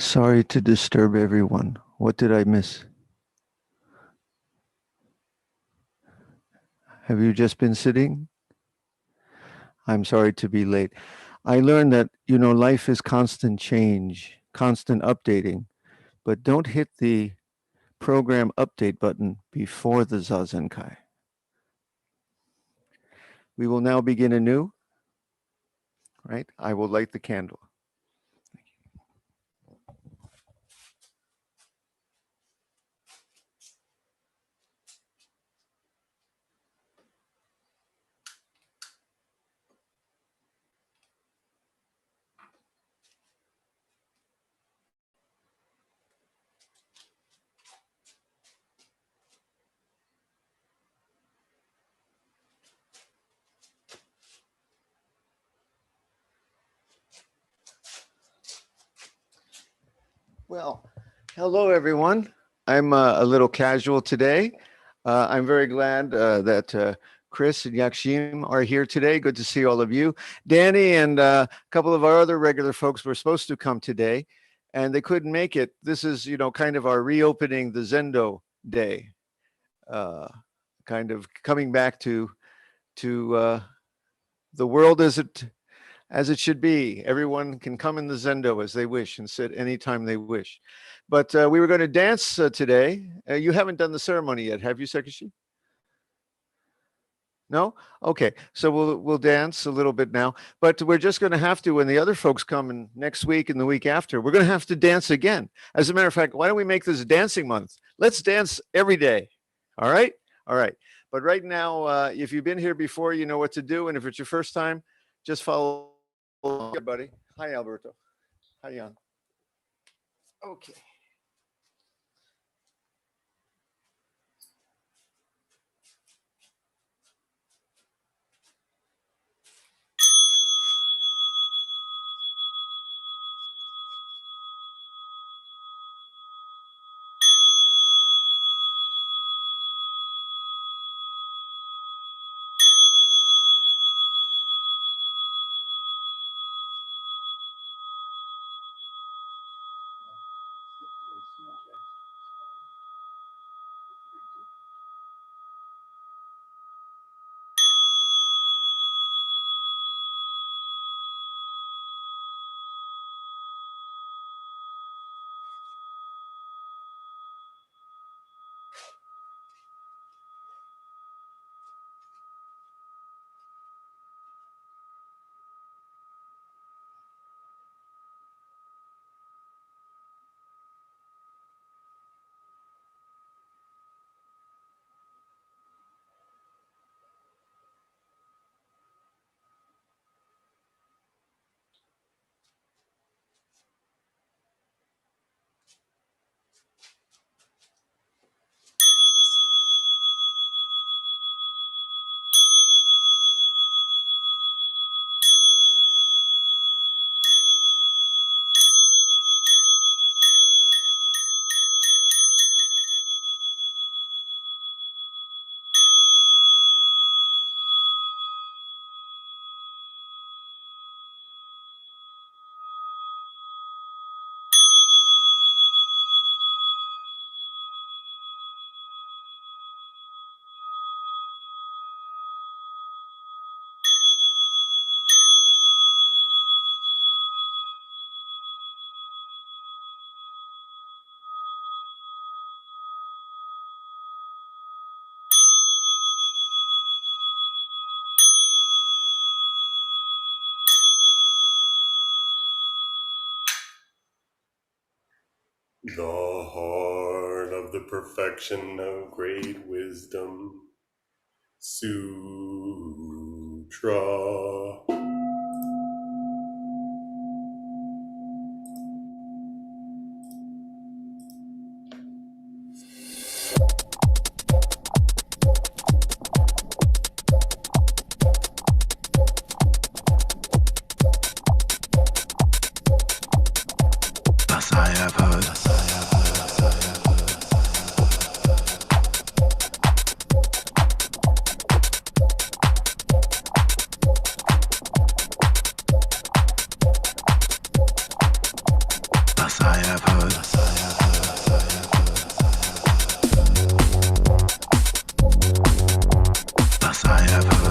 Sorry to disturb everyone. What did I miss? Have you just been sitting? I'm sorry to be late. I learned that, life is constant change, constant updating, but don't hit the program update button before the Zazenkai. We will now begin anew, right? I will light the candle. Well, hello everyone. I'm a little casual today. I'm very glad that Chris and Yakshim are here today. Good to see all of you. Danny and a couple of our other regular folks were supposed to come today, and they couldn't make it. This is, kind of our reopening the Zendo day, uh, kind of coming back to the world as it should be. Everyone can come in the Zendo as they wish and sit anytime they wish. But we were going to dance today. You haven't done the ceremony yet, have you, Sekishi? No? Okay. So we'll dance a little bit now. But we're just going to have to, when the other folks come in next week and the week after, we're going to have to dance again. As a matter of fact, why don't we make this dancing month? Let's dance every day. All right? All right. But right now, if you've been here before, you know what to do. And if it's your first time, just follow everybody. Hi, Alberto. Hi, Jan. Okay. The heart of the perfection of great wisdom, Sutra. Thus I have heard. Thus Thus I have heard. Thus I have heard.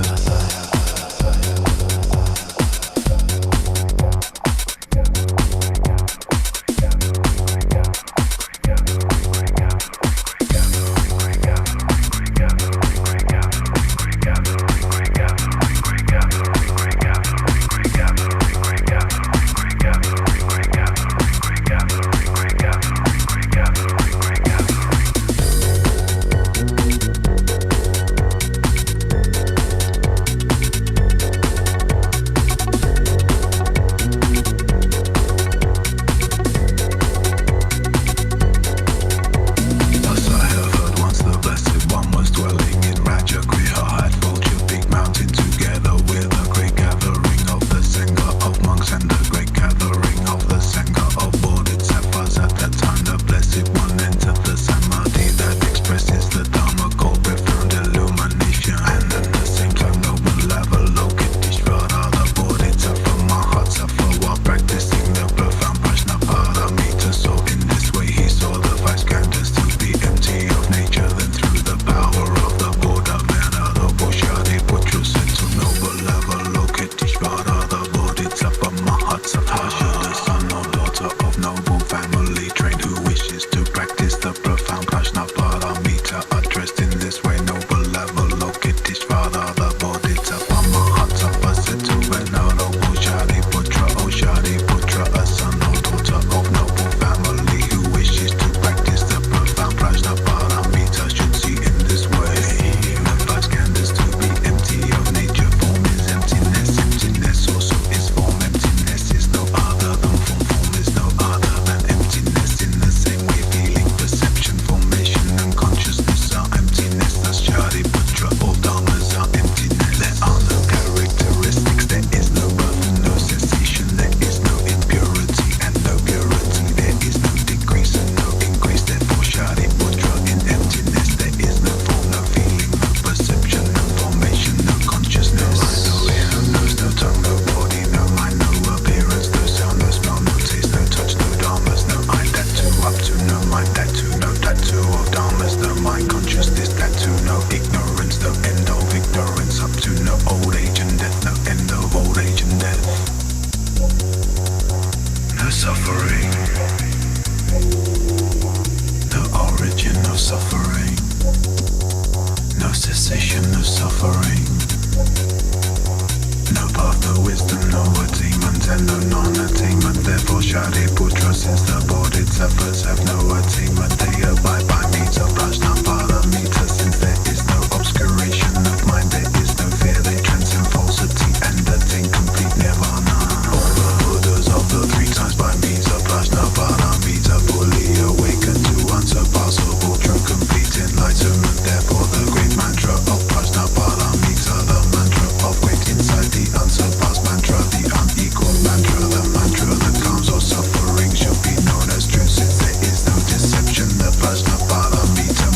Should be known as true, since there is no deception. The Prajnaparamita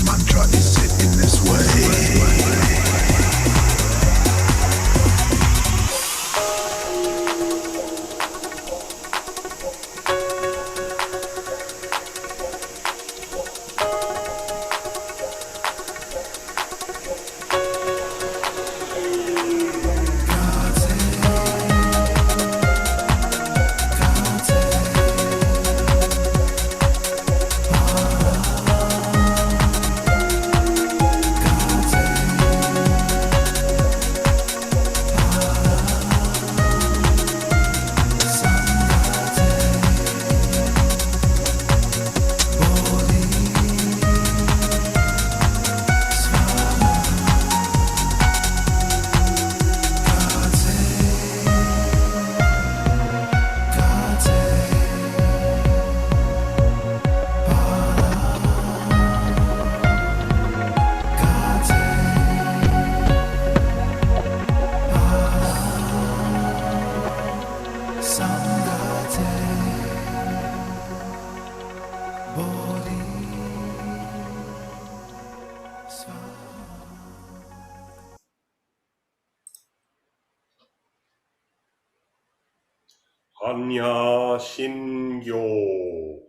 Anya Shinyo.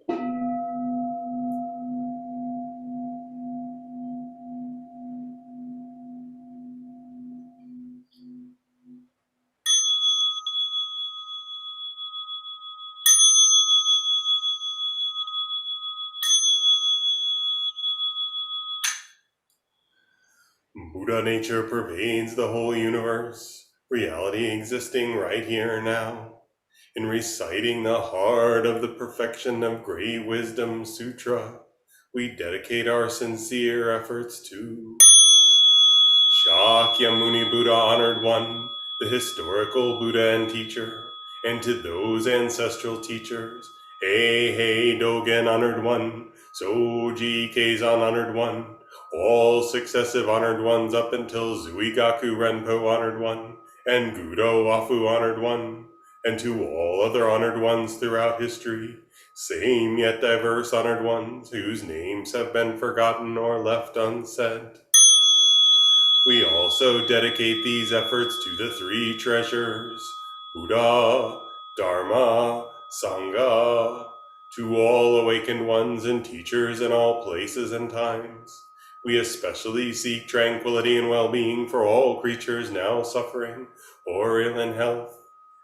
Buddha nature pervades the whole universe, reality existing right here now. In reciting the heart of the perfection of Great Wisdom Sutra, we dedicate our sincere efforts to Shakyamuni Buddha, honored one, the historical Buddha and teacher, and to those ancestral teachers, Heihei Dogen, honored one, Soji Keizan, honored one, all successive honored ones up until Zuigaku Renpo, honored one, and Gudo Wafu, honored one, and to all other honored ones throughout history, same yet diverse honored ones whose names have been forgotten or left unsaid. We also dedicate these efforts to the three treasures, Buddha, Dharma, Sangha, to all awakened ones and teachers in all places and times. We especially seek tranquility and well-being for all creatures now suffering or ill in health.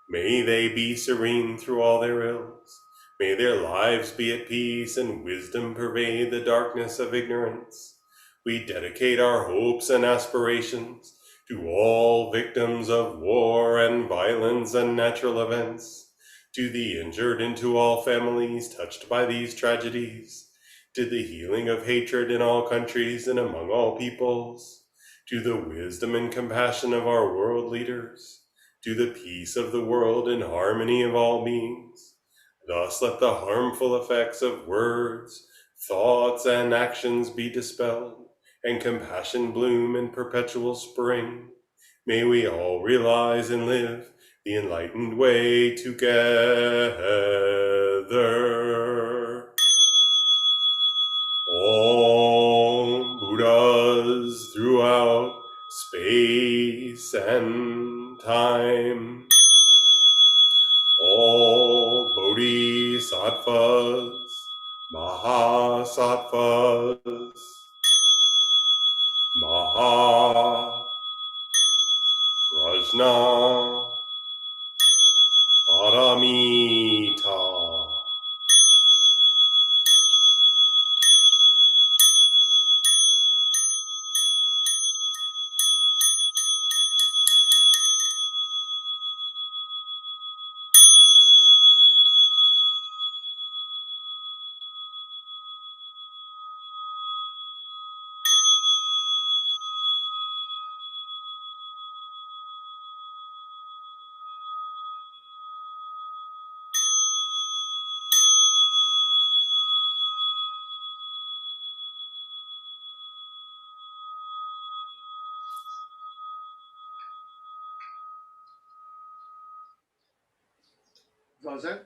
May they be serene through all their ills. May their lives be at peace and wisdom pervade the darkness of ignorance. We dedicate our hopes and aspirations to all victims of war and violence and natural events, to the injured and to all families touched by these tragedies, to the healing of hatred in all countries and among all peoples, to the wisdom and compassion of our world leaders, to the peace of the world and harmony of all beings. Thus let the harmful effects of words, thoughts, and actions be dispelled, and compassion bloom in perpetual spring. May we all realize and live the enlightened way together. All Buddhas throughout space and time, all Bodhisattvas, Mahasattvas, Maha Prajna Paramita. Zazen?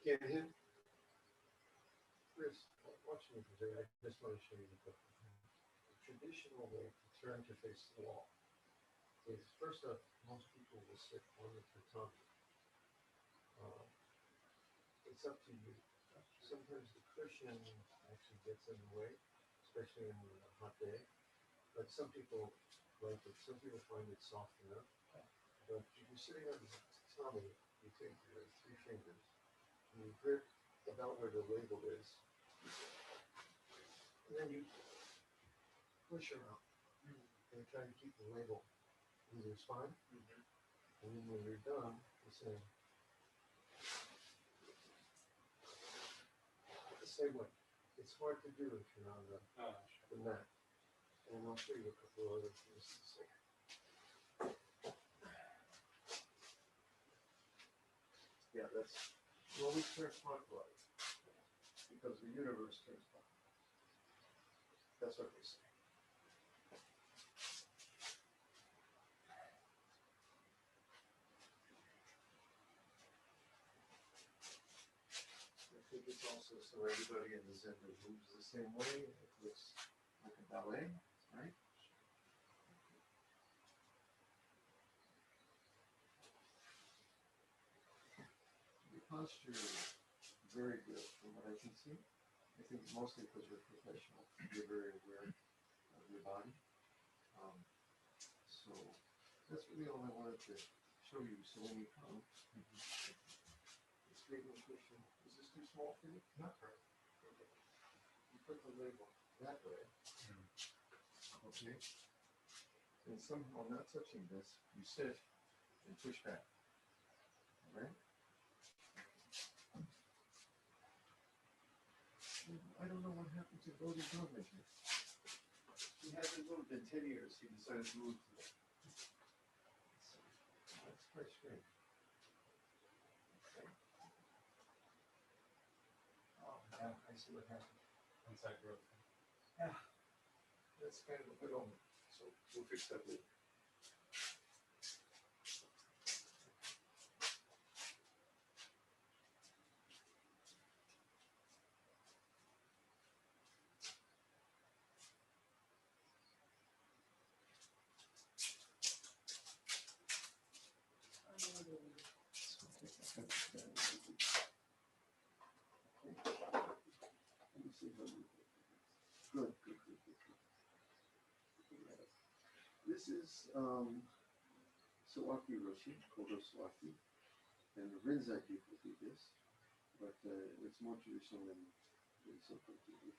can't hear? Chris, watch me for a second. I just want to show you the traditional way to turn to face the wall is first up, most people will sit on the tatami. It's up to you. Sometimes the cushion actually gets in the way, especially in a hot day. But some people like it. Some people find it soft enough. But if you're sitting on the tatami, you take your 3 fingers and you grip about where the label is. And then you push around and try to keep the label in your spine. And then when you're done, you say, the same way. It's hard to do if you're on the mat. And I'll show you a couple of other things to say. Yeah, that's, you always turn clockwise because the universe turns clockwise. That's what they say. I think it's also so everybody in the Zen moves the same way. It looks like a ballet, right? Your posture is very good from what I can see. I think mostly because you're a professional. You're very aware of your body. So that's really all I wanted to show you. So when you come, straight nutrition. Is this too small for you? Not right. Okay. You put the label that way. Okay. And somehow not touching this, you sit and push back. All right? I don't know what happened to Bodhi Government. He hasn't moved in 10 years. He decided to move today. That's quite strange. Okay. Oh, yeah, I see what happened. Inside growth. Yeah, that's kind of a good omen. So we'll fix that later. Good. This is Sawaki Roshi, Kodo Sawaki, and the Rinzai people do this, but it's more traditional than Soto do this.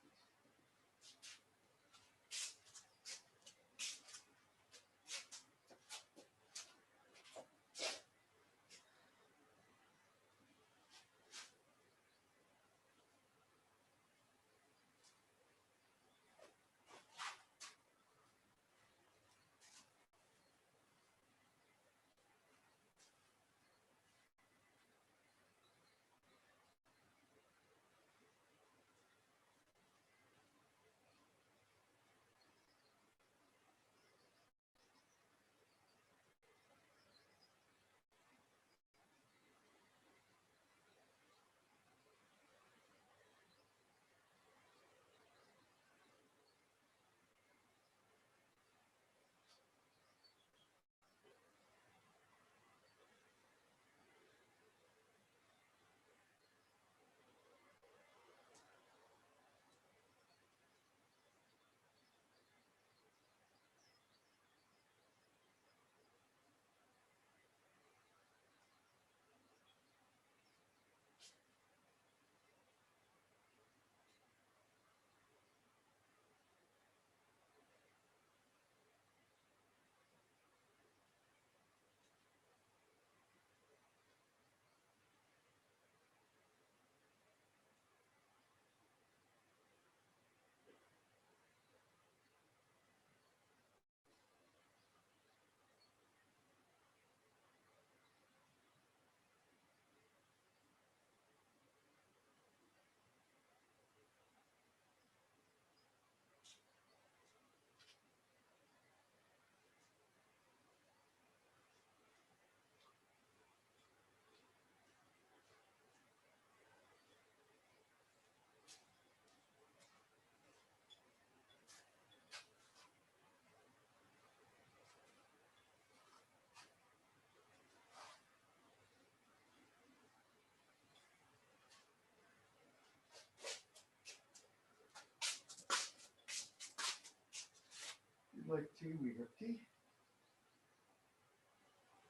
like tea, we have tea.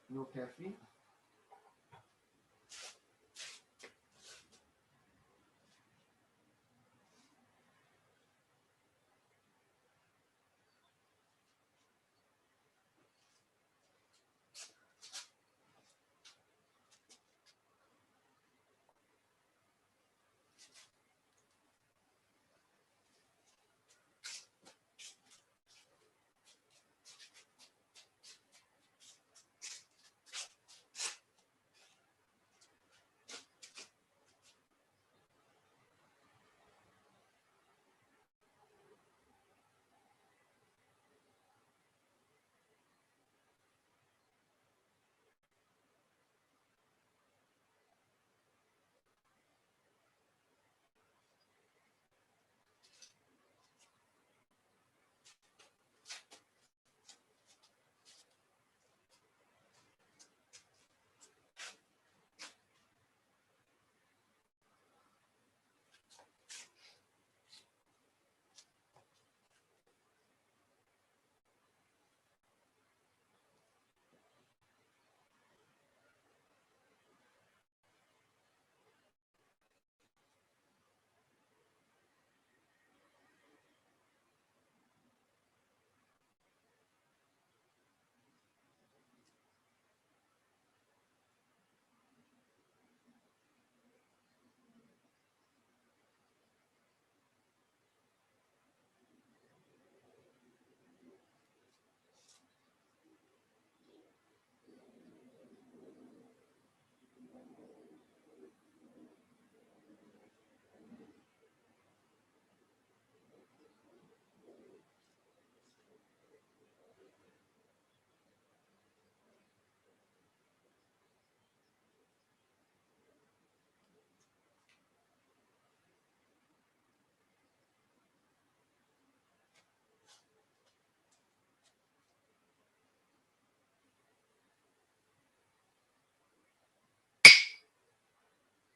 No caffeine.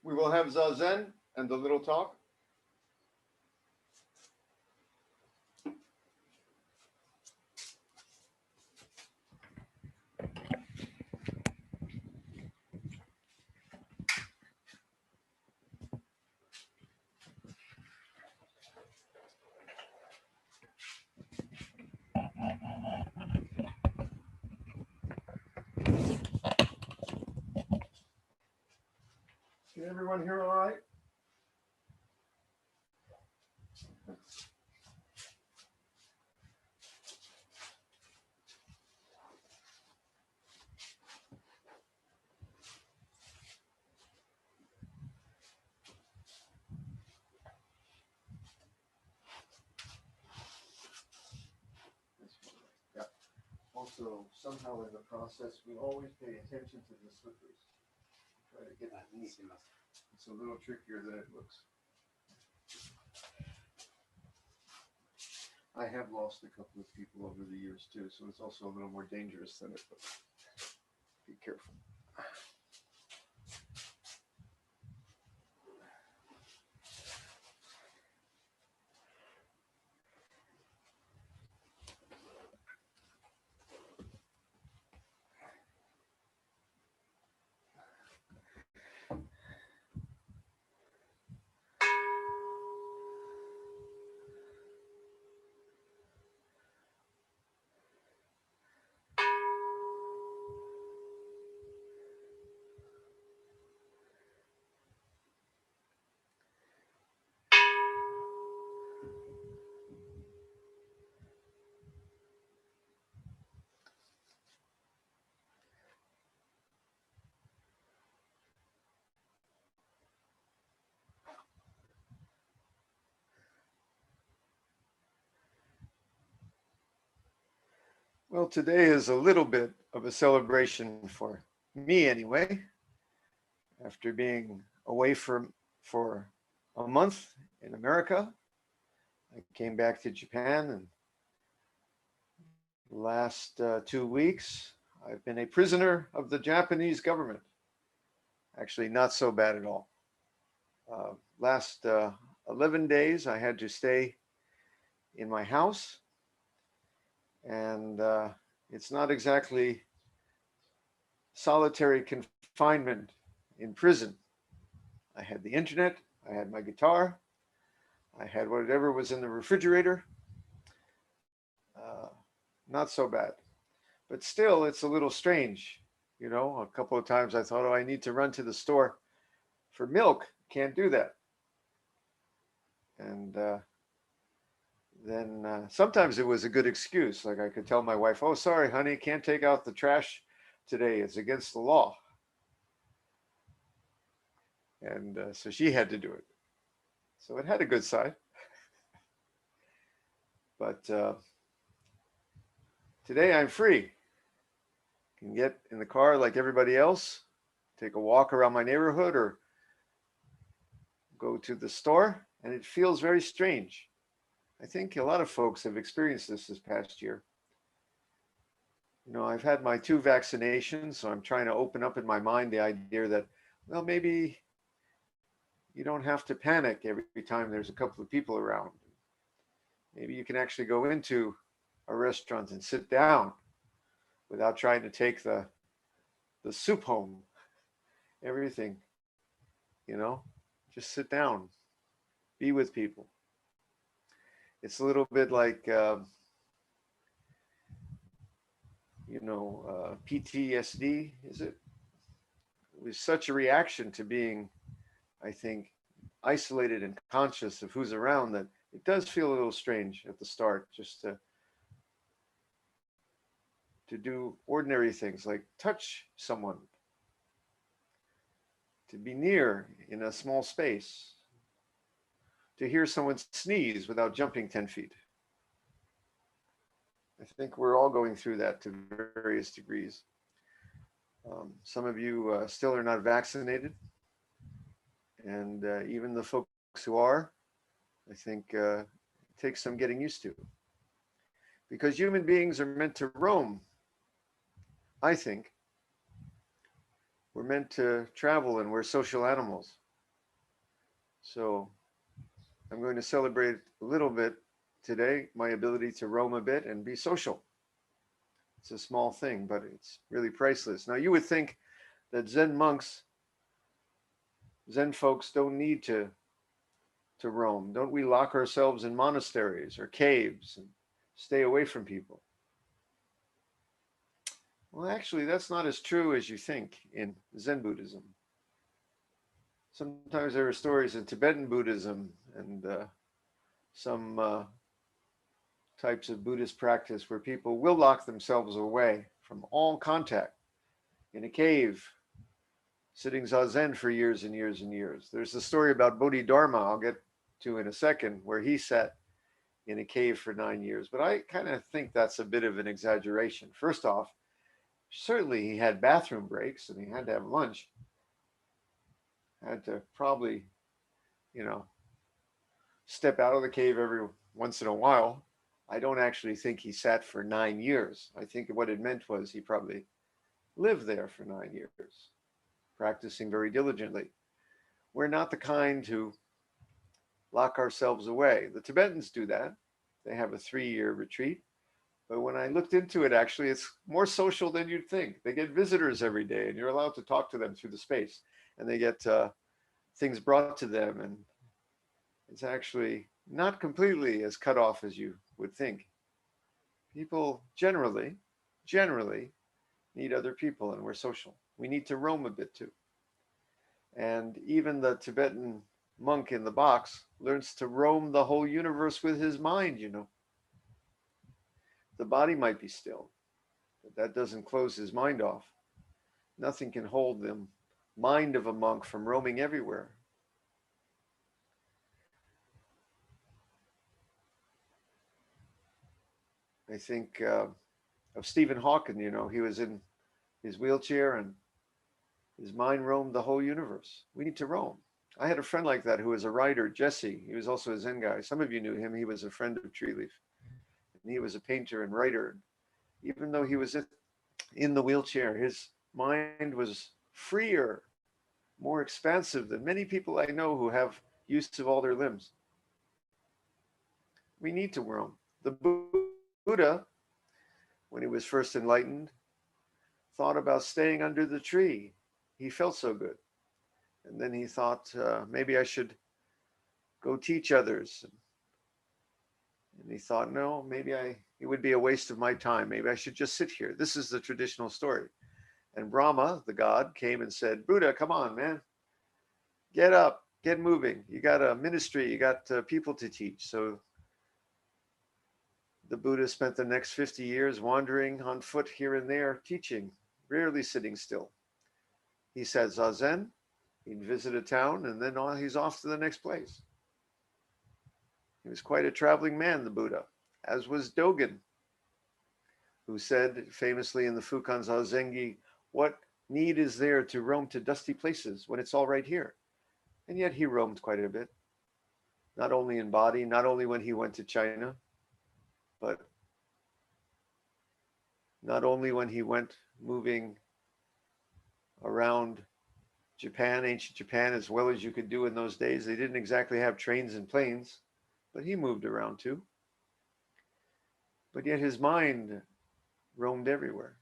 We will have Zazen and the little talk. Can everyone hear all right? Yeah. Also, somehow in the process, we always pay attention to the slippers. Try to get that neat. It's a little trickier than it looks. I have lost a couple of people over the years too, so it's also a little more dangerous than it looks. Be careful. Well, today is a little bit of a celebration for me anyway. After being away for a month in America, I came back to Japan, and the last 2 weeks I've been a prisoner of the Japanese government. Actually, not so bad at all. Last 11 days I had to stay in my house, And it's not exactly solitary confinement in prison. I had the internet, I had my guitar, I had whatever was in the refrigerator. Uh, Not so bad. But still, it's a little strange. You know, a couple of times I thought, oh, I need to run to the store for milk. Can't do that. And then sometimes it was a good excuse. Like I could tell my wife, oh, sorry, honey, can't take out the trash today. It's against the law. And so she had to do it. So it had a good side. But today I'm free. Can get in the car like everybody else, take a walk around my neighborhood or go to the store, and it feels very strange. I think a lot of folks have experienced this past year. You know, I've had my 2 vaccinations, so I'm trying to open up in my mind the idea that, well, maybe you don't have to panic every time there's a couple of people around. Maybe you can actually go into a restaurant and sit down without trying to take the soup home, everything, you know, just sit down, be with people. It's a little bit like, PTSD, is it? It was such a reaction to being, I think, isolated and conscious of who's around that it does feel a little strange at the start just to do ordinary things like touch someone, to be near in a small space, to hear someone sneeze without jumping 10 feet. I think we're all going through that to various degrees. Some of you still are not vaccinated, and even the folks who are, I think it takes some getting used to. Because human beings are meant to roam, I think. We're meant to travel, and we're social animals. So I'm going to celebrate a little bit today my ability to roam a bit and be social. It's a small thing, but it's really priceless. Now, you would think that Zen monks, Zen folks don't need to roam. Don't we lock ourselves in monasteries or caves and stay away from people? Well, actually, that's not as true as you think in Zen Buddhism. Sometimes there are stories in Tibetan Buddhism and some types of Buddhist practice where people will lock themselves away from all contact in a cave, sitting zazen for years and years and years. There's the story about Bodhidharma I'll get to in a second, where he sat in a cave for 9 years. But I kind of think that's a bit of an exaggeration. First off, certainly he had bathroom breaks and he had to have lunch. Had to probably, step out of the cave every once in a while. I don't actually think he sat for 9 years. I think what it meant was he probably lived there for 9 years, practicing very diligently. We're not the kind who lock ourselves away. The Tibetans do that. They have a 3-year retreat. But when I looked into it, actually, it's more social than you'd think. They get visitors every day, and you're allowed to talk to them through the space. And they get things brought to them. And it's actually not completely as cut off as you would think. People generally need other people, and we're social. We need to roam a bit too. And even the Tibetan monk in the box learns to roam the whole universe with his mind, The body might be still, but that doesn't close his mind off. Nothing can hold the mind of a monk from roaming everywhere. I think of Stephen Hawking, he was in his wheelchair and his mind roamed the whole universe. We need to roam. I had a friend like that who was a writer, Jesse. He was also a Zen guy. Some of you knew him. He was a friend of Treeleaf. And he was a painter and writer. Even though he was in the wheelchair, his mind was freer, more expansive than many people I know who have use of all their limbs. We need to roam. The Buddha when he was first enlightened, thought about staying under the tree. He felt so good. And then he thought, maybe I should go teach others. And he thought, no, it would be a waste of my time. Maybe I should just sit here. This is the traditional story. And Brahma, the god, came and said, Buddha, come on, man. Get up, get moving. You got a ministry, you got people to teach. So the Buddha spent the next 50 years wandering on foot here and there, teaching, rarely sitting still. He said Zazen, he'd visit a town, and then he's off to the next place. He was quite a traveling man, the Buddha, as was Dogen, who said famously in the Fukan Zazengi, what need is there to roam to dusty places when it's all right here? And yet he roamed quite a bit, not only in body, not only when he went to China, but not only when he went moving around Japan, ancient Japan, as well as you could do in those days. They didn't exactly have trains and planes, but he moved around too. But yet his mind roamed everywhere.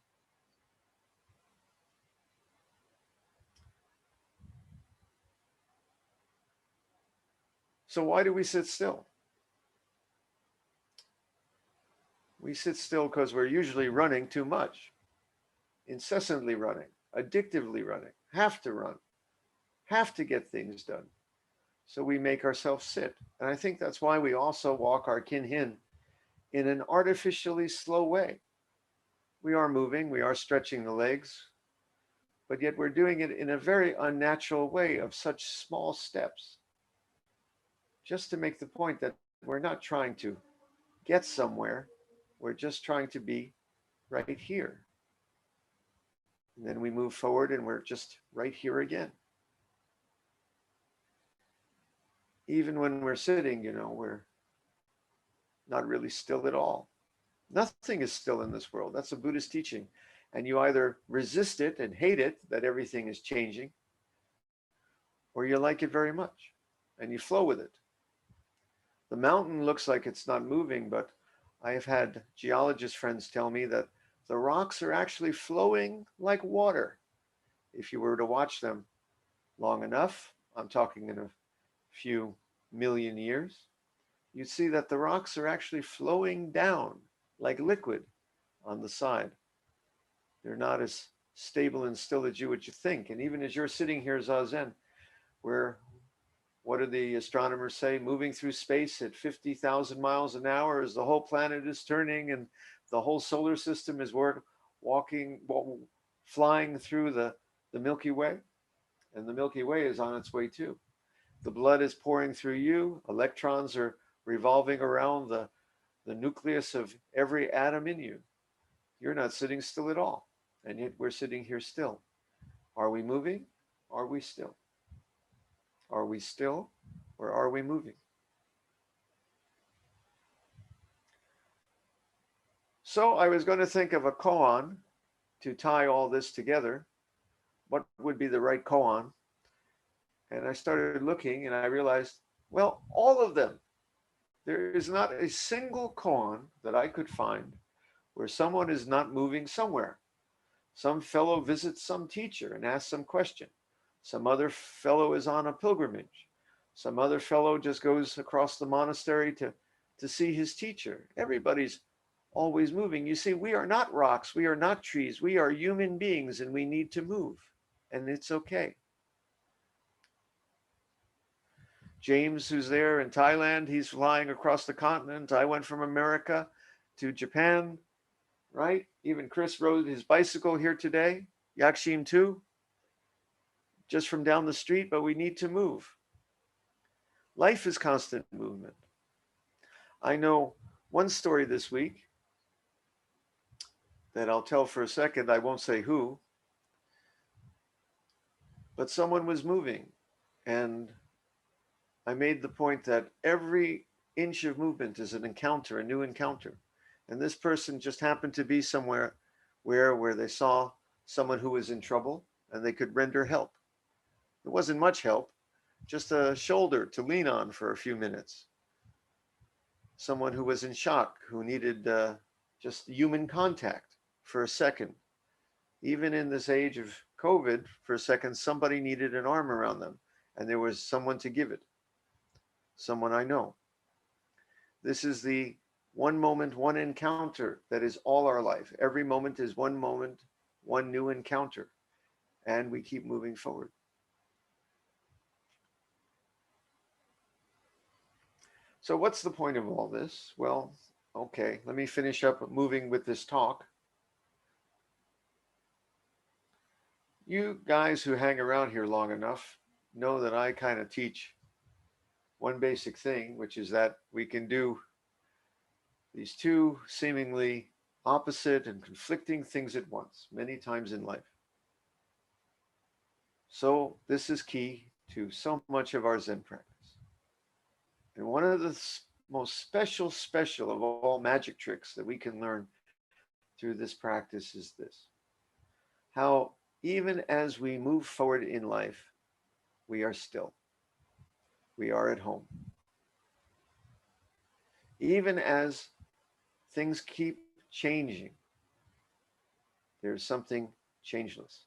So why do we sit still? We sit still because we're usually running too much, incessantly running, addictively running, have to run, have to get things done. So we make ourselves sit. And I think that's why we also walk our kinhin in an artificially slow way. We are moving, we are stretching the legs, but yet we're doing it in a very unnatural way of such small steps. Just to make the point that we're not trying to get somewhere, we're just trying to be right here. And then we move forward and we're just right here again. Even when we're sitting, we're not really still at all. Nothing is still in this world. That's a Buddhist teaching. And you either resist it and hate it, that everything is changing, or you like it very much and you flow with it. The mountain looks like it's not moving, but I have had geologist friends tell me that the rocks are actually flowing like water. If you were to watch them long enough, I'm talking in a few million years, you'd see that the rocks are actually flowing down like liquid on the side. They're not as stable and still as you would think. And even as you're sitting here, Zazen, where what do the astronomers say? Moving through space at 50,000 miles an hour as the whole planet is turning and the whole solar system is flying through the Milky Way. And the Milky Way is on its way too. The blood is pouring through you. Electrons are revolving around the nucleus of every atom in you. You're not sitting still at all. And yet we're sitting here still. Are we moving? Are we still? Are we still or are we moving? So I was going to think of a koan to tie all this together. What would be the right koan? And I started looking and I realized, well, all of them. There is not a single koan that I could find where someone is not moving somewhere. Some fellow visits some teacher and asks some question. Some other fellow is on a pilgrimage. Some other fellow just goes across the monastery to see his teacher. Everybody's always moving. You see, we are not rocks. We are not trees. We are human beings and we need to move. And it's okay. James, who's there in Thailand, he's flying across the continent. I went from America to Japan, right? Even Chris rode his bicycle here today. Yakshim too. Just from down the street, but we need to move. Life is constant movement. I know one story this week that I'll tell for a second. I won't say who, but someone was moving. And I made the point that every inch of movement is an encounter, a new encounter. And this person just happened to be somewhere where they saw someone who was in trouble and they could render help. It wasn't much help, just a shoulder to lean on for a few minutes. Someone who was in shock, who needed just human contact for a second. Even in this age of COVID, for a second, somebody needed an arm around them, and there was someone to give it, someone I know. This is the one moment, one encounter that is all our life. Every moment is one moment, one new encounter, and we keep moving forward. So what's the point of all this? Well, okay, let me finish up moving with this talk. You guys who hang around here long enough know that I kind of teach one basic thing, which is that we can do these two seemingly opposite and conflicting things at once, many times in life. So this is key to so much of our Zen practice. And one of the most special of all magic tricks that we can learn through this practice is this: how even as we move forward in life, we are still. We are at home. Even as things keep changing, there's something changeless.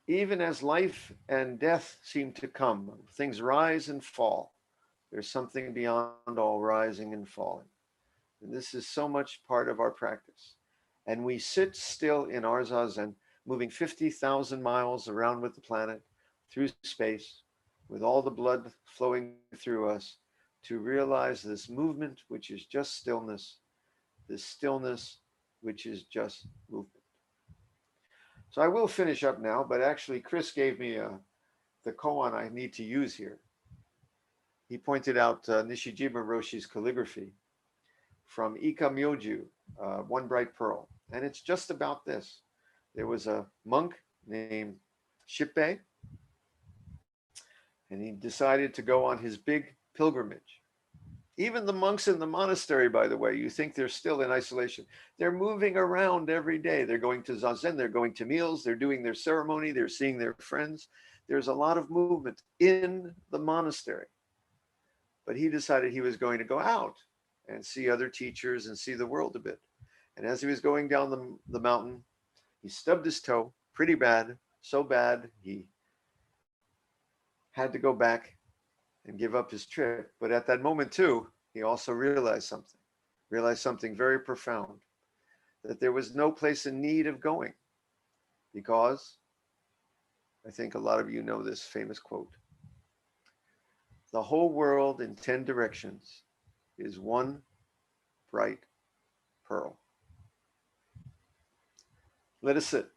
Even as life and death seem to come, things rise and fall. There's something beyond all rising and falling. And this is so much part of our practice. And we sit still in our Zazen, moving 50,000 miles around with the planet, through space, with all the blood flowing through us, to realize this movement, which is just stillness, this stillness, which is just movement. So I will finish up now, but actually Chris gave me the koan I need to use here. He pointed out Nishijima Roshi's calligraphy from Ika Myoju, One Bright Pearl. And it's just about this. There was a monk named Shippei, and he decided to go on his big pilgrimage. Even the monks in the monastery, by the way, you think they're still in isolation. They're moving around every day. They're going to Zazen, they're going to meals, they're doing their ceremony, they're seeing their friends. There's a lot of movement in the monastery. But he decided he was going to go out and see other teachers and see the world a bit. And as he was going down the mountain, he stubbed his toe pretty bad, so bad he had to go back and give up his trip. But at that moment too, he also realized something very profound, that there was no place in need of going, because I think a lot of you know this famous quote: the whole world in 10 directions is one bright pearl. Let us sit.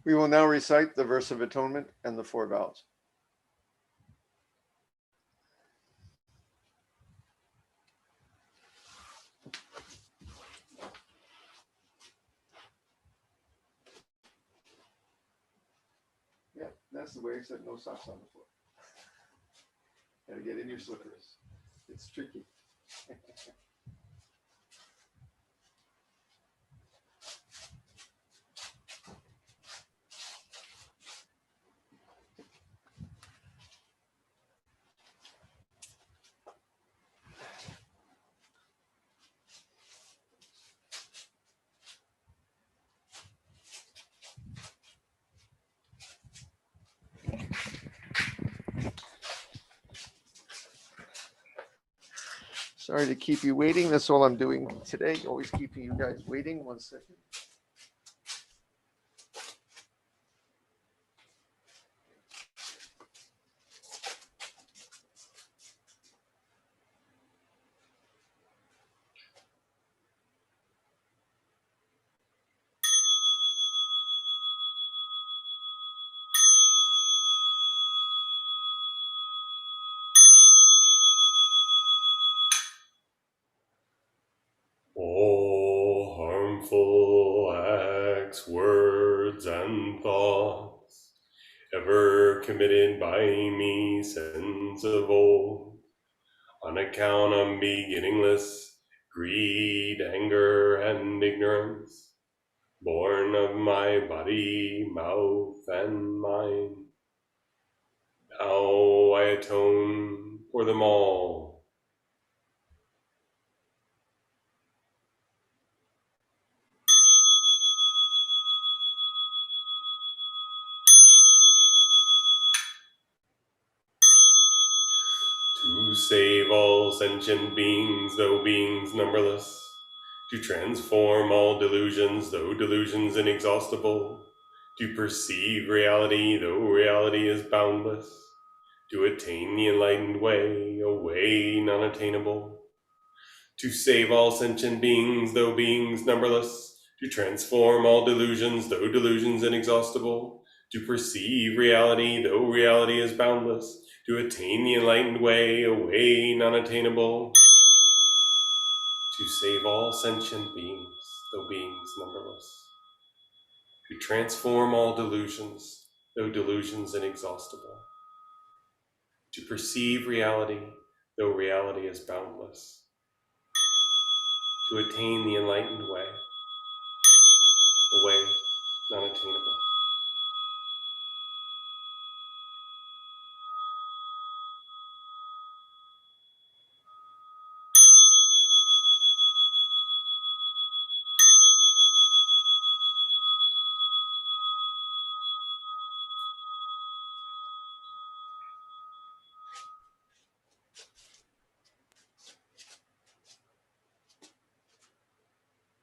We will now recite the verse of atonement and the four vows. Yeah, that's the way, except no socks on the floor. Gotta get in your slippers. It's tricky. Sorry to keep you waiting. That's all I'm doing today. Always keeping you guys waiting. 1 second. All harmful acts, words, and thoughts ever committed by me since of old, on account of beginningless greed, anger, and ignorance, born of my body, mouth, and mind. Now I atone for them all. To save all sentient beings, though beings numberless, to transform all delusions, though delusions inexhaustible, to perceive reality, though reality is boundless, to attain the enlightened way, a way non-attainable, to save all sentient beings, though beings numberless, to transform all delusions, though delusions inexhaustible, to perceive reality, though reality is boundless, to attain the enlightened way, a way non-attainable, to save all sentient beings, though beings numberless, to transform all delusions, though delusions inexhaustible, to perceive reality, though reality is boundless, to attain the enlightened way, a way non-attainable.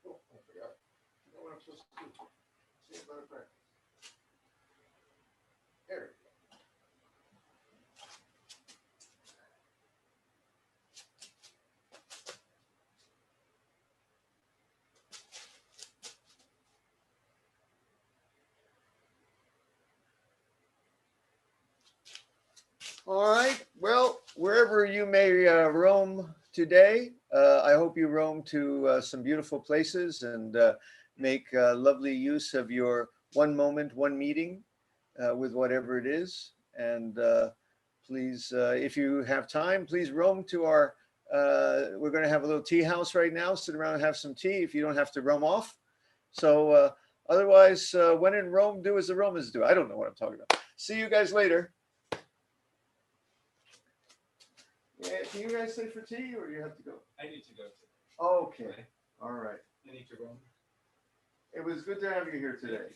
Oh, I forgot. You know what I'm supposed to do? Say about a practice. There. All right. Well, wherever you may roam today, I hope you roam to some beautiful places and make lovely use of your one moment, one meeting with whatever it is. And please, if you have time, please roam to our, we're going to have a little tea house right now. Sit around and have some tea if you don't have to roam off. So otherwise, when in Rome, do as the Romans do. I don't know what I'm talking about. See you guys later. Yeah, can you guys stay for tea or you have to go? I need to go today. Okay. All right. I need to run. It was good to have you here today.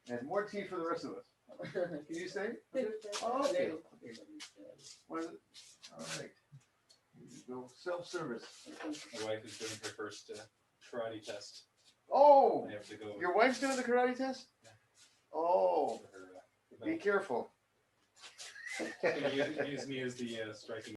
And more tea for the rest of us. Can you stay? Okay. Oh, okay. What is it? All right. Here you go. Self-service. My wife is doing her first karate test. Oh, I have to go. your wife's doing the karate test? Yeah. Oh, For her, be careful. use me as the striking